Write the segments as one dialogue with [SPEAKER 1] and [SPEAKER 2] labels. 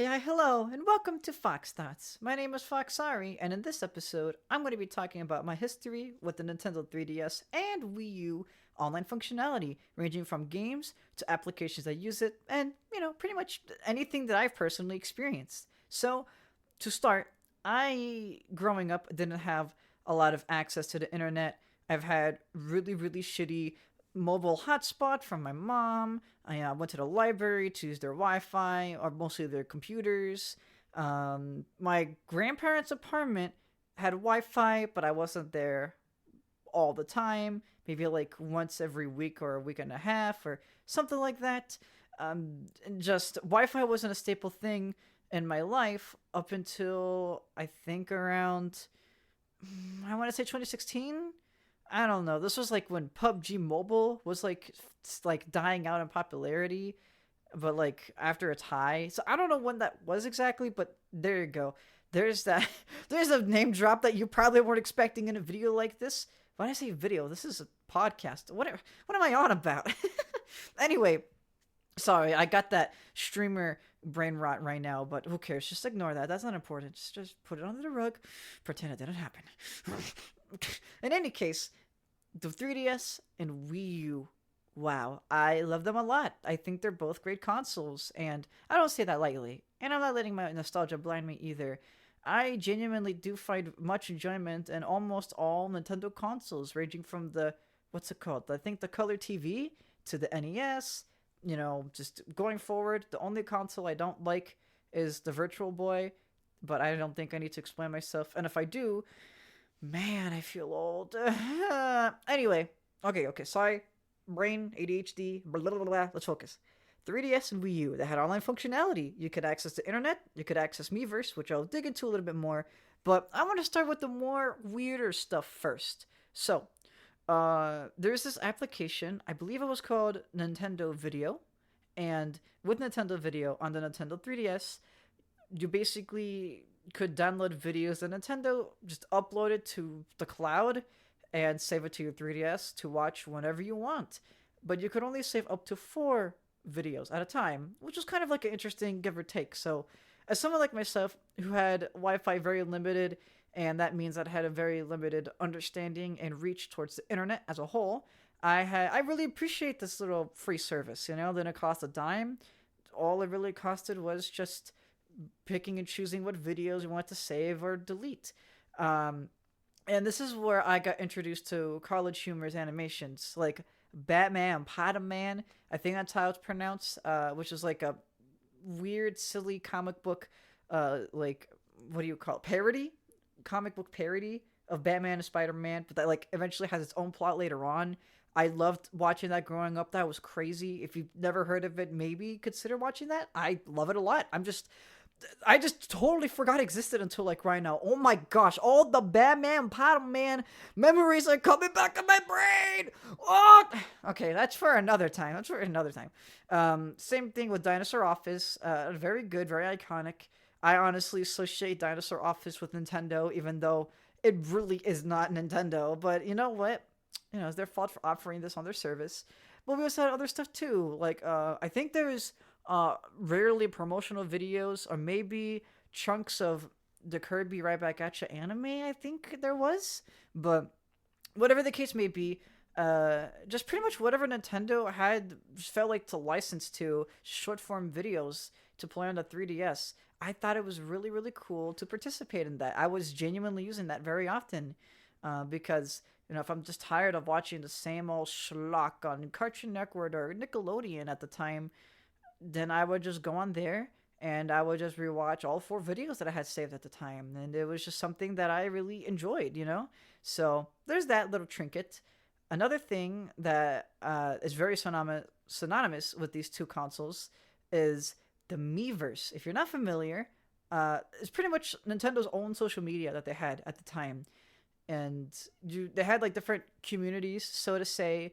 [SPEAKER 1] Hi, hello, and welcome to Fox Thoughts. My name is Fox Arie, and in this episode, I'm going to be talking about my history with the Nintendo 3DS and Wii U online functionality, ranging from games to applications that use it, and, pretty much anything that I've personally experienced. So, to start, growing up, didn't have a lot of access to the internet. I've had really, really shitty mobile hotspot from my mom. I went to the library to use their Wi-Fi or mostly their computers. My grandparents' apartment had Wi-Fi, but I wasn't there all the time. Maybe like once every week or a week and a half or something like that. Just Wi-Fi wasn't a staple thing in my life up until I think around I want to say 2016. I don't know. This was like when PUBG Mobile was like dying out in popularity, but like after its high. So I don't know when that was exactly, but there you go. There's that. There's a name drop that you probably weren't expecting in a video like this. When I say video, this is a podcast. What am I on about? Anyway, sorry, I got that streamer brain rot right now, but who cares? Just ignore that. That's not important. Just put it under the rug. Pretend it didn't happen. In any case, the 3DS and Wii U. Wow, I love them a lot. I think they're both great consoles, and I don't say that lightly. And I'm not letting my nostalgia blind me either. I genuinely do find much enjoyment in almost all Nintendo consoles, ranging from the what's it called? I think the Color TV to the NES. Just going forward, the only console I don't like is the Virtual Boy, but I don't think I need to explain myself. And if I do, man, I feel old. Anyway, okay, sorry. Brain, ADHD, blah, blah, blah, blah. Let's focus. 3DS and Wii U, they had online functionality. You could access the internet, you could access Miiverse, which I'll dig into a little bit more. But I want to start with the more weirder stuff first. So, there's this application, I believe it was called Nintendo Video. And with Nintendo Video on the Nintendo 3DS, you basically could download videos that Nintendo just uploaded to the cloud and save it to your 3DS to watch whenever you want. But you could only save up to 4 videos at a time, which was kind of like an interesting give or take. So, as someone like myself who had Wi Fi very limited, and that means I had a very limited understanding and reach towards the internet as a whole, I really appreciate this little free service. Didn't cost a dime. All it really costed was just picking and choosing what videos you want to save or delete. Um, and this is where I got introduced to college humor's animations, like Batman, Potter Man. I think that's how it's pronounced, which is like a weird, silly comic book, like what do you call it? Parody, comic book parody of Batman and Spider Man, but that like eventually has its own plot later on. I loved watching that growing up. That was crazy. If you've never heard of it, maybe consider watching that. I love it a lot. I just totally forgot it existed until like right now. Oh my gosh, all the Batman, Potter Man memories are coming back in my brain. Oh, okay, that's for another time. Same thing with Dinosaur Office. Very good, very iconic. I honestly associate Dinosaur Office with Nintendo, even though it really is not Nintendo. But you know what? It's their fault for offering this on their service. But we also had other stuff too. Like, I think there's rarely promotional videos or maybe chunks of the Kirby Right Back at You anime, I think there was. But whatever the case may be, just pretty much whatever Nintendo had just felt like to license to short form videos to play on the 3DS. I thought it was really, really cool to participate in that. I was genuinely using that very often because if I'm just tired of watching the same old schlock on Cartoon Network or Nickelodeon at the time, then I would just go on there and I would just rewatch all 4 videos that I had saved at the time. And it was just something that I really enjoyed. So there's that little trinket. Another thing that is very synonymous with these two consoles is the Miiverse. If you're not familiar, it's pretty much Nintendo's own social media that they had at the time. And they had like different communities, so to say,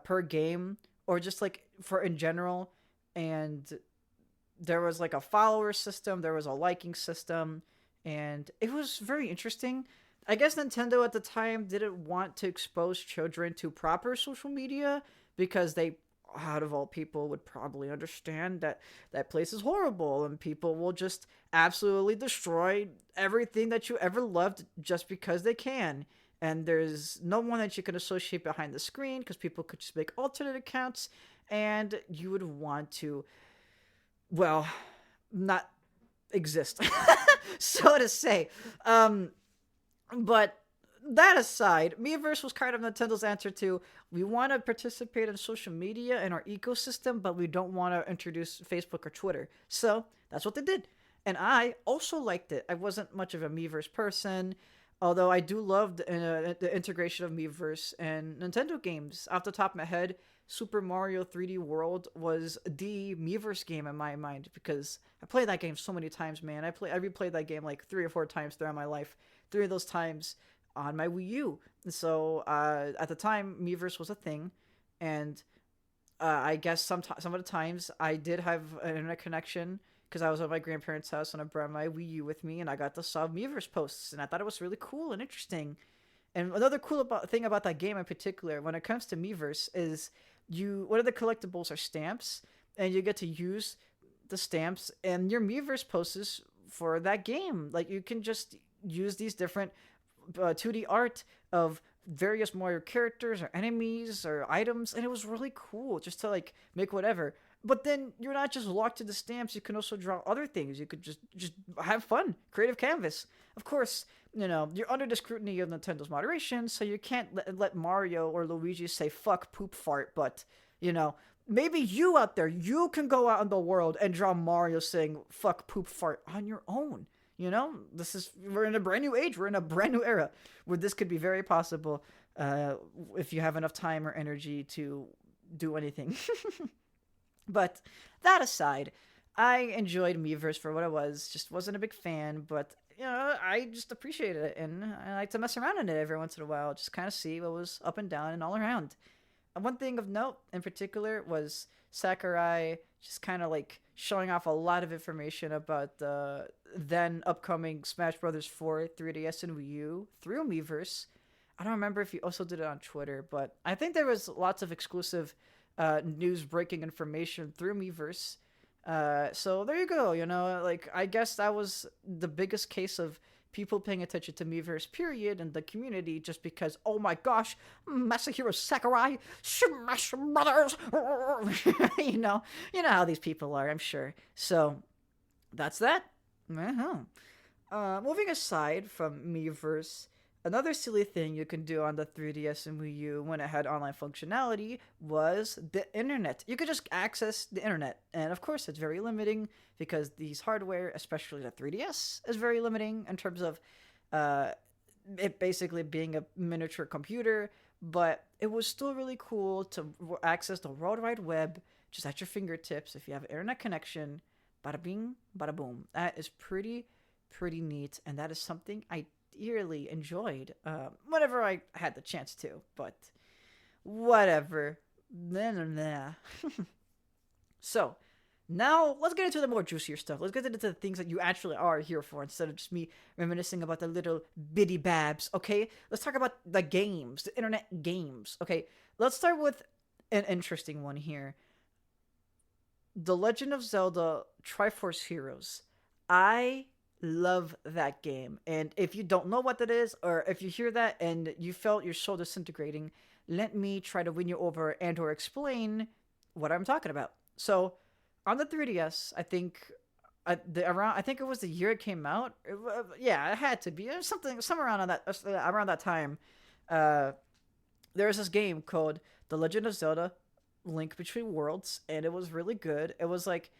[SPEAKER 1] per game or just like for in general. And there was like a follower system, there was a liking system, and it was very interesting. I guess Nintendo at the time didn't want to expose children to proper social media because they out of all people would probably understand that that place is horrible and people will just absolutely destroy everything that you ever loved just because they can. And there's no one that you can associate behind the screen because people could just make alternate accounts and you would want to, well, not exist, so to say. Um, but that aside, Miiverse was kind of Nintendo's answer to we want to participate in social media and our ecosystem, but we don't want to introduce Facebook or Twitter. So that's what they did. And I also liked it. I wasn't much of a Miiverse person, although I do love the integration of Miiverse and Nintendo games. Off the top of my head, Super Mario 3D World was the Miiverse game in my mind because I played that game so many times, man. I replayed that game like 3 or 4 times throughout my life. 3 of those times on my Wii U. So at the time, Miiverse was a thing, and I guess some of the times I did have an internet connection because I was at my grandparents' house and I brought my Wii U with me, and I got to saw Miiverse posts, and I thought it was really cool and interesting. And another thing about that game in particular, when it comes to Miiverse, is one of the collectibles are stamps, and you get to use the stamps and your Miiverse posts for that game. Like you can just use these different 2D art of various Mario characters or enemies or items, and it was really cool just to like make whatever. But then you're not just locked to the stamps. You can also draw other things. You could just have fun, creative canvas. Of course, you're under the scrutiny of Nintendo's moderation, so you can't let Mario or Luigi say fuck, poop, fart. But maybe you out there, you can go out in the world and draw Mario saying fuck, poop, fart on your own. We're in a brand new age. We're in a brand new era where this could be very possible if you have enough time or energy to do anything. But that aside, I enjoyed Miiverse for what it was. Just wasn't a big fan, but I just appreciated it, and I like to mess around in it every once in a while, just kind of see what was up and down and all around. And one thing of note in particular was Sakurai just kind of like showing off a lot of information about the then upcoming Smash Brothers 4, 3DS, and Wii U through Miiverse. I don't remember if he also did it on Twitter, but I think there was lots of exclusive news breaking information through Miiverse. So there you go. Like I guess that was the biggest case of people paying attention to Miiverse, period, and the community, just because, oh my gosh, Masahiro Sakurai, Smash Brothers, you know how these people are, I'm sure. So that's that. Moving aside from Miiverse, another silly thing you can do on the 3DS and Wii U when it had online functionality was the internet. You could just access the internet, and of course, it's very limiting because these hardware, especially the 3DS, is very limiting in terms of it basically being a miniature computer. But it was still really cool to access the World Wide Web just at your fingertips if you have an internet connection. Bada bing, bada boom. That is pretty neat, and that is something I dearly enjoyed whenever I had the chance to, but whatever. Nah. So, now let's get into the more juicier stuff. Let's get into the things that you actually are here for instead of just me reminiscing about the little bitty babs, okay? Let's talk about the games, the internet games, okay? Let's start with an interesting one here. The Legend of Zelda Triforce Heroes. I love that game. And if you don't know what that is, or if you hear that and you felt your soul disintegrating, let me try to win you over and or explain what I'm talking about. So, on the 3DS, I think I think it was the year it came out. It had to be somewhere around that time. There was this game called The Legend of Zelda Link Between Worlds, and it was really good. It was like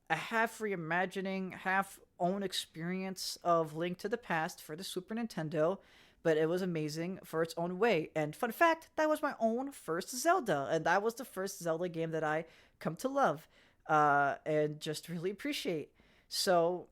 [SPEAKER 1] a half reimagining, half own experience of Link to the Past for the Super Nintendo, but it was amazing for its own way. And fun fact, that was my own first Zelda, and that was the first Zelda game that I come to love and just really appreciate. So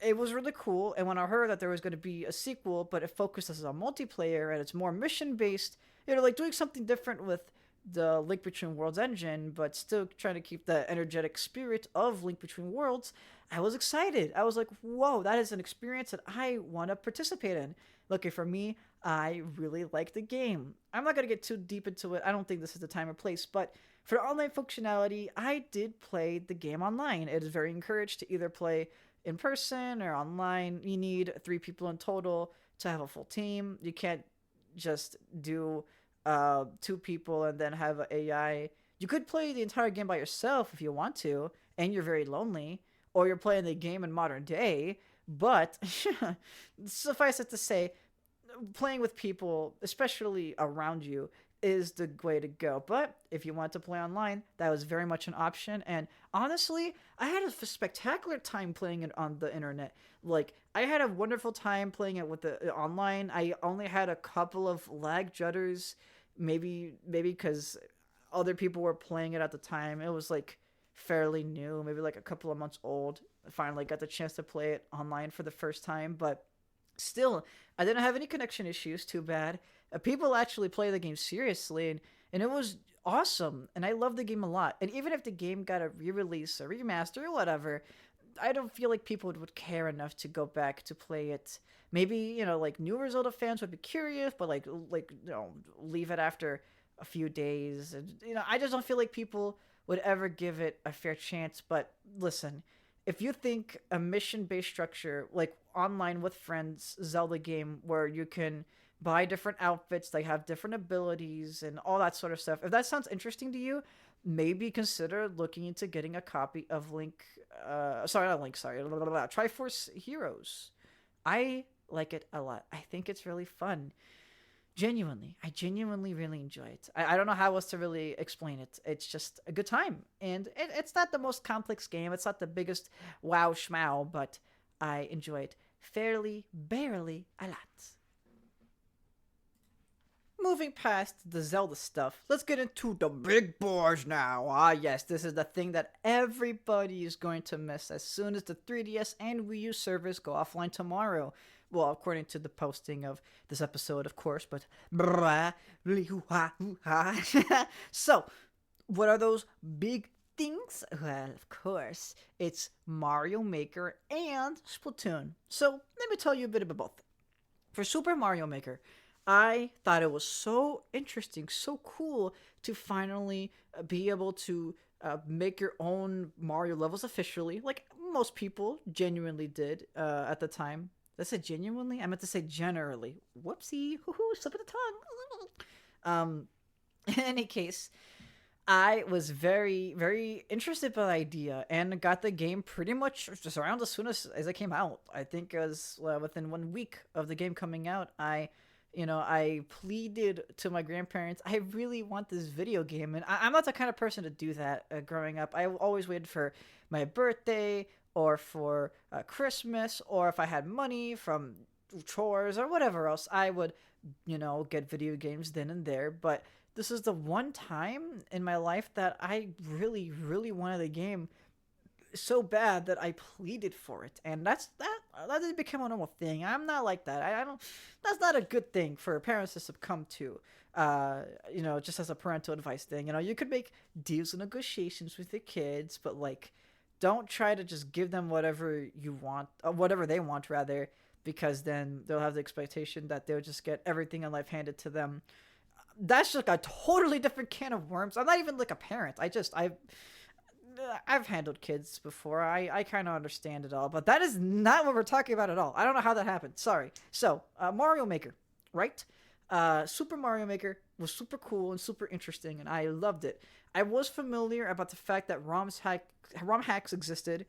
[SPEAKER 1] it was really cool, and when I heard that there was going to be a sequel, but it focuses on multiplayer and it's more mission based, like doing something different with the Link Between Worlds engine, but still trying to keep the energetic spirit of Link Between Worlds, I was excited. I was like, whoa, that is an experience that I want to participate in. Looking for me, I really like the game. I'm not going to get too deep into it. I don't think this is the time or place, but for online functionality, I did play the game online. It is very encouraged to either play in person or online. You need three people in total to have a full team. You can't just do two people and then have an AI. You could play the entire game by yourself if you want to, and you're very lonely, or you're playing the game in modern day. But suffice it to say, playing with people, especially around you, is the way to go. But if you want to play online, that was very much an option. And honestly, I had a spectacular time playing it on the internet. Like, I had a wonderful time playing it with the online. I only had a couple of lag jutters, maybe because other people were playing it at the time. It was like fairly new, maybe like a couple of months old. I finally got the chance to play it online for the first time, but still, I didn't have any connection issues. Too bad. People actually play the game seriously, and it was awesome. And I love the game a lot. And even if the game got a re-release, or remaster, or whatever, I don't feel like people would care enough to go back to play it. Maybe like newer Zelda fans would be curious, but leave it after a few days. And I just don't feel like people would ever give it a fair chance. But listen, if you think a mission-based structure like online with friends Zelda game where you can buy different outfits, they have different abilities and all that sort of stuff, if that sounds interesting to you, maybe consider looking into getting a copy of Link. Sorry, not Link. Sorry, Triforce Heroes. I like it a lot. I think it's really fun. Genuinely, I genuinely really enjoy it. I don't know how else to really explain it. It's just a good time, and it's not the most complex game. It's not the biggest wow schmow, but I enjoy it fairly, barely a lot. Moving past the Zelda stuff, let's get into the big boys now. Ah, yes, this is the thing that everybody is going to miss as soon as the 3DS and Wii U servers go offline tomorrow. Well, according to the posting of this episode, of course, but so, what are those big things? Well, of course, it's Mario Maker and Splatoon. So, let me tell you a bit about both. For Super Mario Maker, I thought it was so interesting, so cool to finally be able to make your own Mario levels officially, like most people genuinely did at the time. Did I say genuinely? I meant to say generally. Whoopsie, hoo-hoo, slip of the tongue. In any case, I was very, very interested by the idea and got the game pretty much just around as soon as it came out. I think it was within 1 week of the game coming out. I pleaded to my grandparents, I really want this video game. And I'm not the kind of person to do that growing up. I always waited for my birthday or for Christmas, or if I had money from chores or whatever else, I would, get video games then and there. But this is the one time in my life that I really, really wanted a game so bad that I pleaded for it, and that didn't become a normal thing. I'm not like that. I don't. That's not a good thing for parents to succumb to. Just as a parental advice thing. You could make deals and negotiations with your kids, but like, don't try to just give them whatever you want, whatever they want rather, because then they'll have the expectation that they'll just get everything in life handed to them. That's just a totally different can of worms. I'm not even like a parent. I've handled kids before. I kind of understand it all, but that is not what we're talking about at all. I don't know how that happened. Sorry. So, Mario Maker, right? Super Mario Maker was super cool and super interesting, and I loved it. I was familiar about the fact that ROM hacks existed.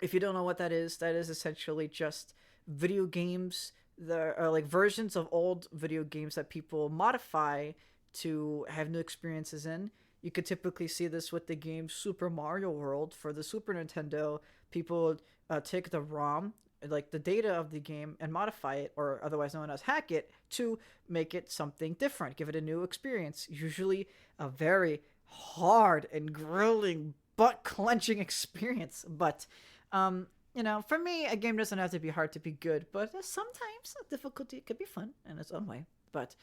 [SPEAKER 1] If you don't know what that is essentially just video games that are like versions of old video games that people modify to have new experiences in. You could typically see this with the game Super Mario World for the Super Nintendo. People take the ROM, like the data of the game, and modify it, or otherwise known as hack it, to make it something different, give it a new experience. Usually a very hard and grueling, butt-clenching experience. But, for me, a game doesn't have to be hard to be good, but sometimes difficulty could be fun in its own way. But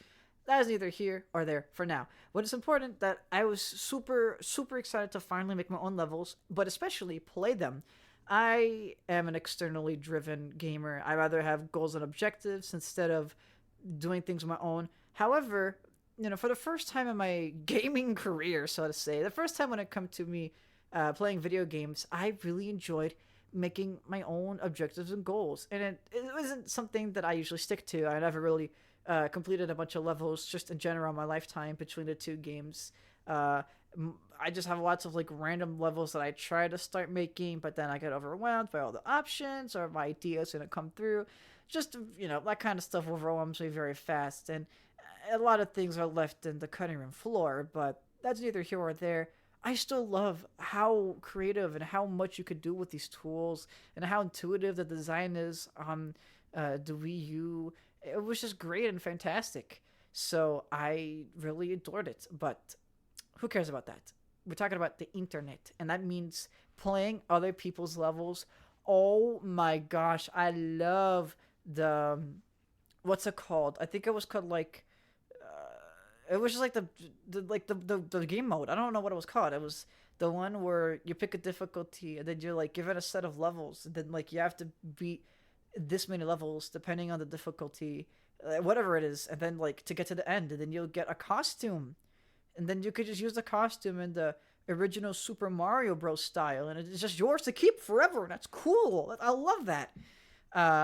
[SPEAKER 1] that is neither here or there for now. But it's important that I was super, super excited to finally make my own levels, but especially play them. I am an externally driven gamer. I rather have goals and objectives instead of doing things on my own. However, for the first time in my gaming career, so to say, the first time when it come to me playing video games, I really enjoyed making my own objectives and goals. And it wasn't something that I usually stick to. I never really completed a bunch of levels just in general in my lifetime between the two games. Uh, I just have lots of like random levels that I try to start making, but then I get overwhelmed by all the options or my ideas gonna come through. Just that kind of stuff overwhelms me very fast, and a lot of things are left in the cutting room floor. But that's neither here or there. I still love how creative and how much you could do with these tools and how intuitive the design is on the Wii U. It was just great and fantastic. So I really adored it. But who cares about that? We're talking about the internet, and that means playing other people's levels. Oh my gosh, I love the what's it called? I think it was called like it was just like the game mode. I don't know what it was called. It was the one where you pick a difficulty and then you're like given a set of levels, and then like you have to beat this many levels depending on the difficulty, whatever it is, and then like to get to the end, and then you'll get a costume, and then you could just use the costume in the original Super Mario Bros. Style, and it's just yours to keep forever. And that's cool. I love that.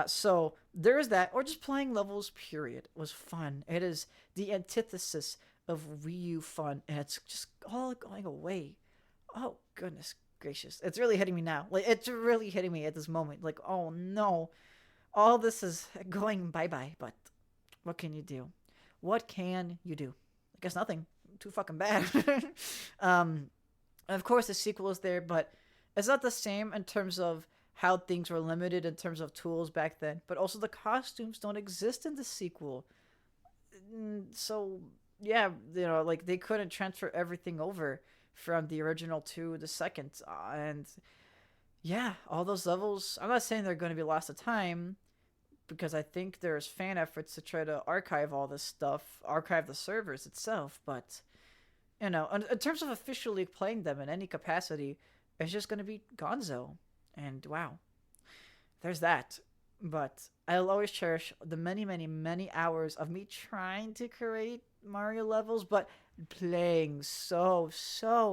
[SPEAKER 1] So there is that, or just playing levels. Period was fun. It is the antithesis of Wii U fun, and it's just all going away. Oh goodness gracious, it's really hitting me now. Like it's really hitting me at this moment. Like oh no, all this is going bye bye. But what can you do? What can you do? I guess nothing. Too fucking bad. um, and of course the sequel is there, but it's not the same in terms of how things were limited in terms of tools back then, but also the costumes don't exist in the sequel. So yeah, like they couldn't transfer everything over from the original to the second, and yeah, all those levels. I'm not saying they're going to be lost to time because I think there's fan efforts to try to archive all this stuff, archive the servers itself, but in terms of officially playing them in any capacity, it's just going to be Gonzo. And wow, there's that. But I'll always cherish the many, many, many hours of me trying to create Mario levels, but playing so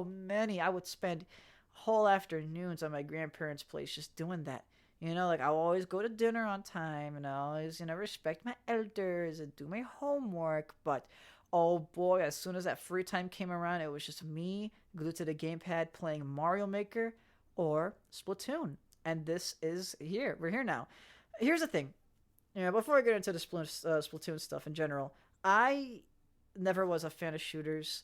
[SPEAKER 1] many. I would spend whole afternoons on my grandparents' place just doing that. Like I'll always go to dinner on time and I always, respect my elders and do my homework. But oh boy, as soon as that free time came around, it was just me glued to the gamepad playing Mario Maker or Splatoon. And this is here. We're here now. Here's the thing. Before I get into the Splatoon stuff in general, I never was a fan of shooters.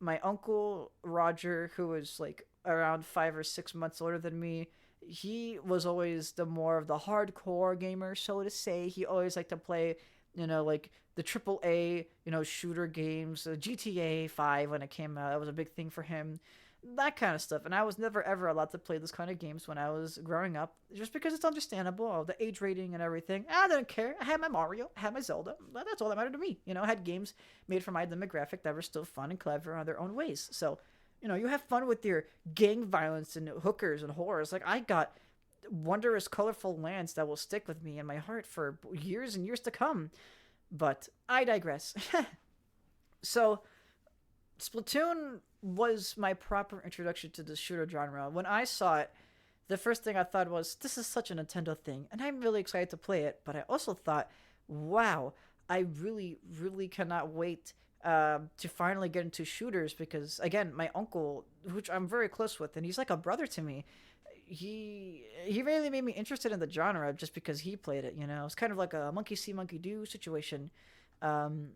[SPEAKER 1] My uncle Roger, who was like around 5 or 6 months older than me, he was always the more of the hardcore gamer, so to say. He always liked to play, like the triple A, shooter games, GTA 5 when it came out. That was a big thing for him, that kind of stuff. And I was never ever allowed to play those kind of games when I was growing up, just because it's understandable, the age rating and everything. I didn't care. I had my Mario, I had my Zelda. That's all that mattered to me. I had games made for my demographic that were still fun and clever in their own ways. So, you have fun with your gang violence and hookers and horrors. Like I got wondrous, colorful lands that will stick with me in my heart for years and years to come. But I digress. So, Splatoon was my proper introduction to the shooter genre. When I saw it, the first thing I thought was, this is such a Nintendo thing, and I'm really excited to play it. But I also thought, wow, I really, really cannot wait to finally get into shooters because, again, my uncle, which I'm very close with, and he's like a brother to me, he really made me interested in the genre just because he played it. It's kind of like a monkey see, monkey do situation. Um,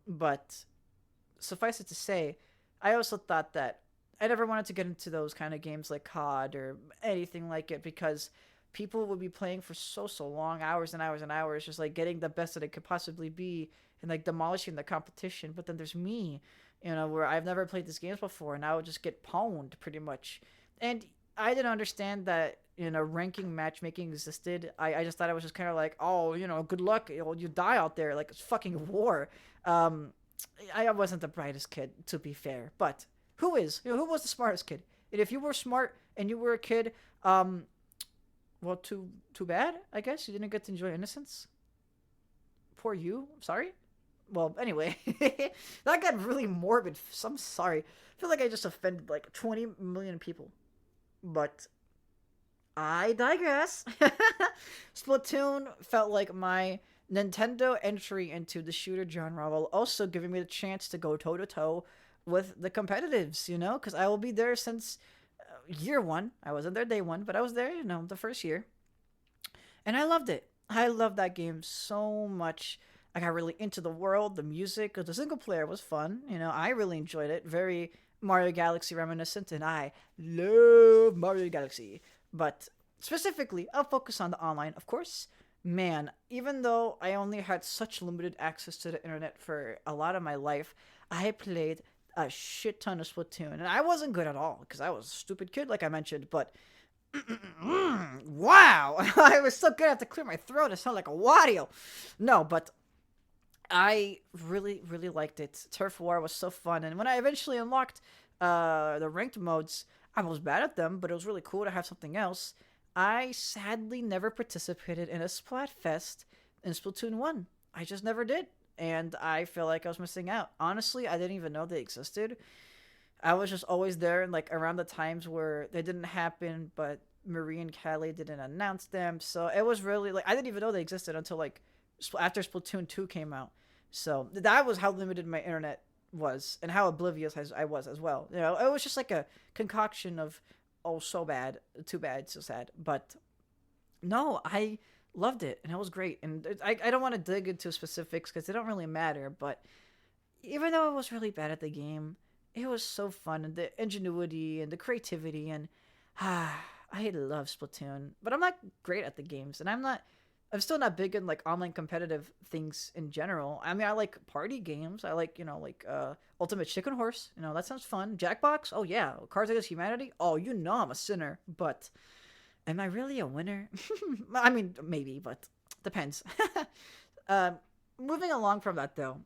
[SPEAKER 1] but suffice it to say, I also thought that I never wanted to get into those kind of games like COD or anything like it because people would be playing for so long, hours and hours and hours, just like getting the best that it could possibly be and like demolishing the competition. But then there's me, where I've never played these games before and I would just get pwned pretty much. And I didn't understand that ranking matchmaking existed. I just thought it was just kind of like, oh, good luck, you die out there like it's fucking war. Um, I wasn't the brightest kid, to be fair, but who is? Who was the smartest kid? And if you were smart and you were a kid, well, too bad. I guess you didn't get to enjoy innocence. Poor you. Sorry. Well, anyway, that got really morbid. So I'm sorry. I feel like I just offended like 20 million people. But I digress. Splatoon felt like my Nintendo entry into the shooter genre while also giving me the chance to go toe to toe with the competitives, because I will be there since year one. I wasn't there day one, but I was there, the first year. And I loved it. I loved that game so much. I got really into the world, the music, 'cause the single player was fun. I really enjoyed it. Very Mario Galaxy reminiscent, and I love Mario Galaxy. But specifically, I'll focus on the online, of course. Man, even though I only had such limited access to the internet for a lot of my life, I played a shit ton of Splatoon. And I wasn't good at all, because I was a stupid kid, like I mentioned, but wow! I was so good I have to clear my throat. I sound like a Wario. No, but I really, really liked it. Turf War was so fun, and when I eventually unlocked the ranked modes, I was bad at them, but it was really cool to have something else. I sadly never participated in a Splatfest in Splatoon 1. I just never did, and I feel like I was missing out. Honestly, I didn't even know they existed. I was just always there, and like around the times where they didn't happen, but Marie and Callie didn't announce them, so it was really like I didn't even know they existed until like after Splatoon 2 came out. So that was how limited my internet was and how oblivious I was as well. It was just like a concoction of, oh, so bad, too bad, so sad. But no, I loved it and it was great. And I don't want to dig into specifics because they don't really matter. But even though I was really bad at the game, it was so fun and the ingenuity and the creativity and I love Splatoon. But I'm not great at the games and I'm still not big in like online competitive things in general. I mean, I like party games. I like, Ultimate Chicken Horse. That sounds fun. Jackbox. Oh yeah. Cards Against Humanity. Oh, I'm a sinner. But am I really a winner? I mean, maybe, but depends. uh, Moving along from that though,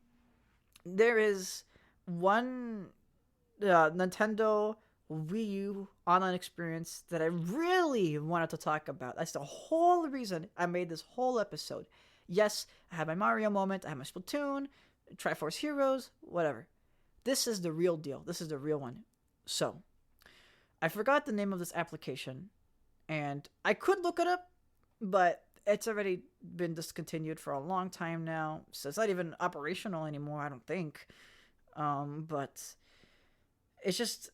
[SPEAKER 1] there is one Nintendo Wii U online experience that I really wanted to talk about. That's the whole reason I made this whole episode. Yes, I had my Mario moment, I had my Splatoon, Triforce Heroes, whatever. This is the real deal. This is the real one. So, I forgot the name of this application, and I could look it up, but it's already been discontinued for a long time now, so it's not even operational anymore, I don't think. But it's just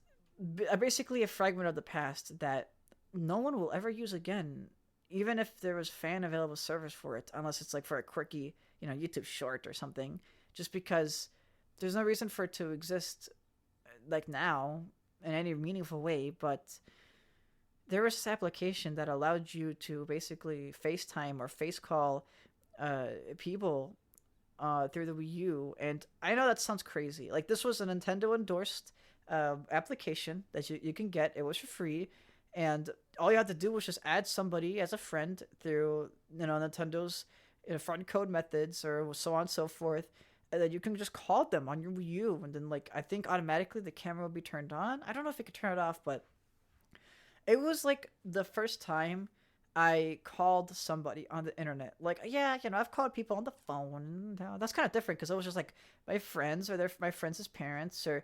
[SPEAKER 1] basically a fragment of the past that no one will ever use again, even if there was fan available service for it, unless it's like for a quirky, YouTube short or something, just because there's no reason for it to exist like now in any meaningful way. But there was this application that allowed you to basically FaceTime or face call people through the Wii U. And I know that sounds crazy. Like, this was a Nintendo endorsed application that you can get. It was for free, and all you had to do was just add somebody as a friend through Nintendo's front code methods or so on and so forth, and then you can just call them on your Wii U, and then like I think automatically the camera will be turned on. I don't know if you could turn it off, but it was like the first time I called somebody on the internet. Like, yeah, I've called people on the phone. That's kind of different because it was just like my friends or my friends' parents or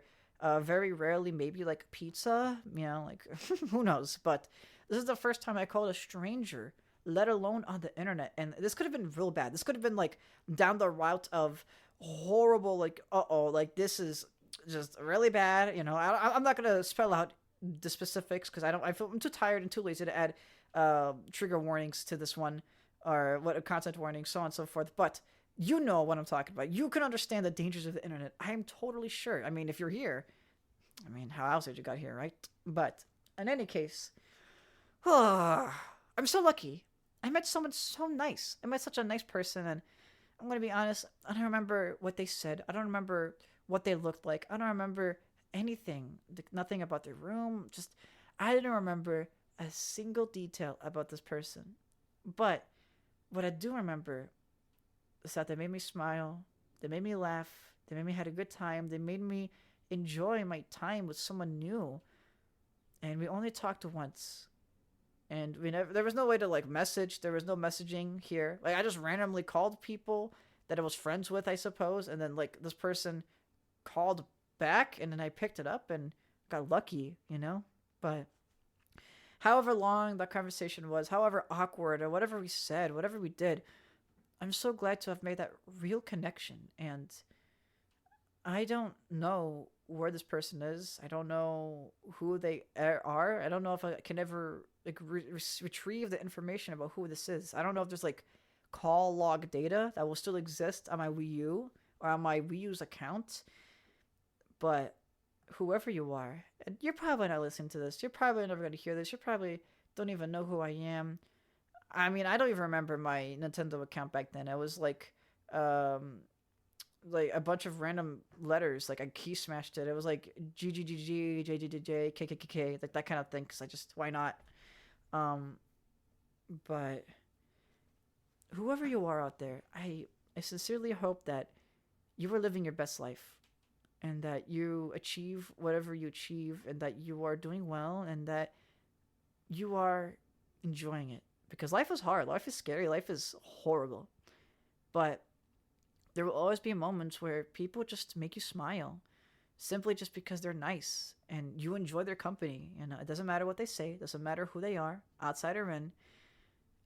[SPEAKER 1] very rarely maybe like pizza, like who knows. But this is the first time I called a stranger, let alone on the internet. And this could have been real bad. This could have been like down the route of horrible, like, like this is just really bad. I'm not going to spell out the specifics because I'm too tired and too lazy to add trigger warnings to this one or what content warnings, so on and so forth. But you know what I'm talking about. You can understand the dangers of the internet. I am totally sure. I mean, if you're here, how else did you got here, right? But in any case, I'm so lucky. I met someone so nice. I met such a nice person, and I'm going to be honest, I don't remember what they said. I don't remember what they looked like. I don't remember anything. Nothing about their room. I didn't remember a single detail about this person. But what I do remember is that they made me smile, they made me laugh, they made me had a good time, they made me enjoy my time with someone new. And we only talked once. And we never there was no way to like message, there was no messaging here. Like I just randomly called people that I was friends with, I suppose, and then like this person called back and then I picked it up and got lucky, you know? But however long that conversation was, however awkward or whatever we said, whatever we did, I'm so glad to have made that real connection. And I don't know where this person is. I don't know who they are. I don't know if I can ever like retrieve the information about who this is. I don't know if there's like call log data that will still exist on my Wii U or on my Wii U's account. But whoever you are, and you're probably not listening to this. You're probably never going to hear this. You probably don't even know who I am. I mean, I don't even remember my Nintendo account back then. I was like a bunch of random letters. Like I key smashed it. It was like G G G G J J J J K K K K, like that kind of thing. Cause I just why not? Um, but whoever you are out there, I sincerely hope that you are living your best life, and that you achieve whatever you achieve, and that you are doing well, and that you are enjoying it. Because life is hard, life is scary, life is horrible. But there will always be moments where people just make you smile simply just because they're nice and you enjoy their company. And it doesn't matter what they say, it doesn't matter who they are, outside or in.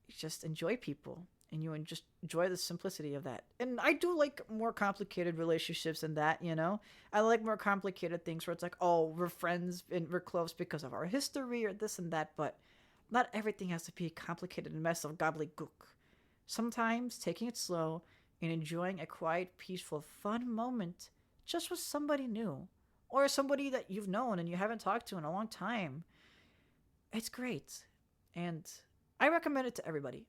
[SPEAKER 1] You just enjoy people and you just enjoy the simplicity of that. And I do like more complicated relationships than that, you know? I like more complicated things where it's like, oh, we're friends and we're close because of our history or this and that, but not everything has to be a complicated mess of gobbledygook. Sometimes taking it slow and enjoying a quiet, peaceful, fun moment just with somebody new or somebody that you've known and you haven't talked to in a long time. It's great. And I recommend it to everybody.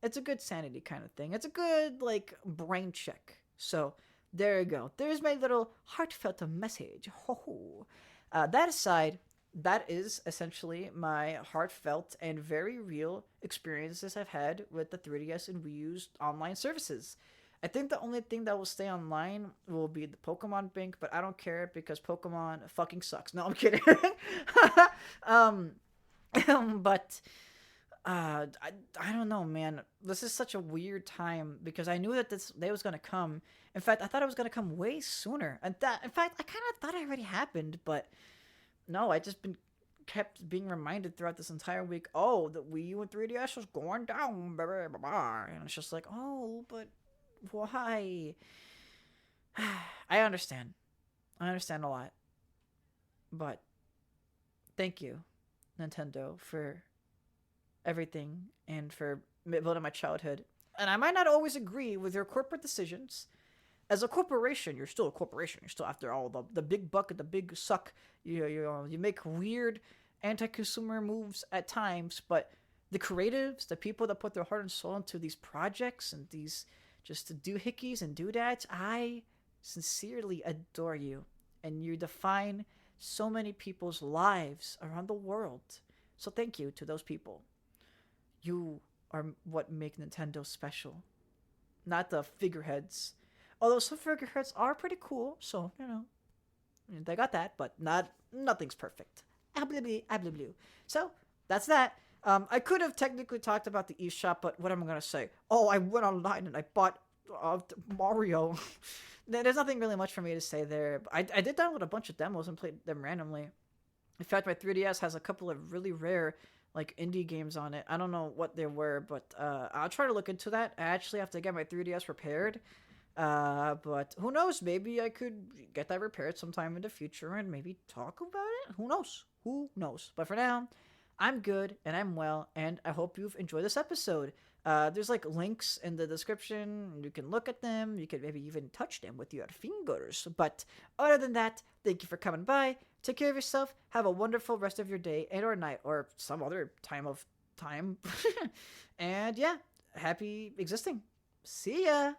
[SPEAKER 1] It's a good sanity kind of thing. It's a good, like, brain check. So, there you go. There's my little heartfelt message. Ho ho. That aside, that is essentially my heartfelt and very real experiences I've had with the 3DS and Wii U's online services. I think the only thing that will stay online will be the Pokemon Bank, but I don't care because Pokemon fucking sucks. No, I'm kidding. um, but I don't know, man. This is such a weird time because I knew that this day was gonna come. In fact, I thought it was gonna come way sooner. And that, in fact, I kind of thought it already happened, but no, I just been kept being reminded throughout this entire week. Oh, the Wii U and 3DS is going down, blah, blah, blah, blah. And it's just like, oh, but why? I understand. I understand a lot. But thank you, Nintendo, for everything and for building my childhood. And I might not always agree with your corporate decisions. As a corporation, you're still a corporation. You're still after all the big buck and the big suck. You make weird anti-consumer moves at times, but the creatives, the people that put their heart and soul into these projects and these just doohickeys and doodads, I sincerely adore you. And you define so many people's lives around the world. So thank you to those people. You are what make Nintendo special. Not the figureheads. Although some figureheads are pretty cool, so, you know, they got that, but nothing's perfect. So, that's that. I could have technically talked about the eShop, but what am I going to say? Oh, I went online and I bought Mario. There's nothing really much for me to say there. I did download a bunch of demos and played them randomly. In fact, my 3DS has a couple of really rare like indie games on it. I don't know what they were, but I'll try to look into that. I actually have to get my 3DS repaired. But who knows? Maybe I could get that repaired sometime in the future and maybe talk about it. Who knows? Who knows? But for now, I'm good and I'm well, and I hope you've enjoyed this episode. There's like links in the description. You can look at them. You can maybe even touch them with your fingers. But other than that, thank you for coming by. Take care of yourself. Have a wonderful rest of your day and or night or some other time of time. And yeah, happy existing. See ya.